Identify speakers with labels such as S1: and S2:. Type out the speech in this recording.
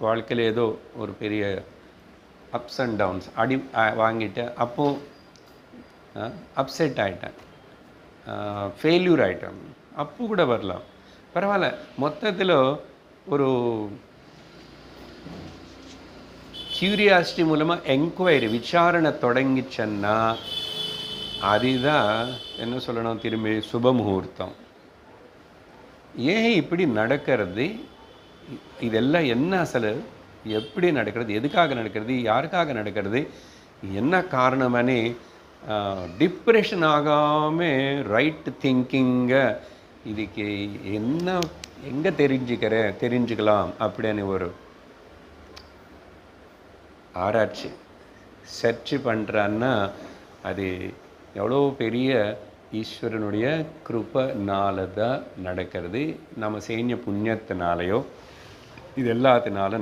S1: வாழ்க்கையில் ஏதோ ஒரு பெரிய அப்ஸ் அண்ட் டவுன்ஸ் வாங்கிட்டேன். அப்போது அப்செட் ஆகிட்டேன், ஃபெயில்யூர் ஆகிட்டேன். அப்போ கூட வரலாம், பரவாயில்ல. மொத்தத்தில் ஒரு கியூரியாசிட்டி மூலமாக என்கொயரி, விசாரணை தொடங்கிச்சேன்னா அதுதான் என்ன சொல்லணும், திரும்பி சுபமுகூர்த்தம். ஏன் இப்படி நடக்கிறது, இதெல்லாம் என்ன அசல், எப்படி நடக்கிறது, எதுக்காக நடக்கிறது, யாருக்காக நடக்கிறது, என்ன காரணமனே டிப்ரெஷன் ஆகாமல் ரைட் திங்கிங்கை இதுக்கு என்ன எங்கே தெரிஞ்சுக்கலாம் அப்படின்னு ஒரு ஆராய்ச்சி சர்ச் பண்ணுறான்னா அது எவ்வளோ பெரிய ஈஸ்வரனுடைய கிருபைனால தான் நடக்கிறது. நம்ம செய்ய புண்ணியத்தினாலேயோ இது எல்லாத்தினால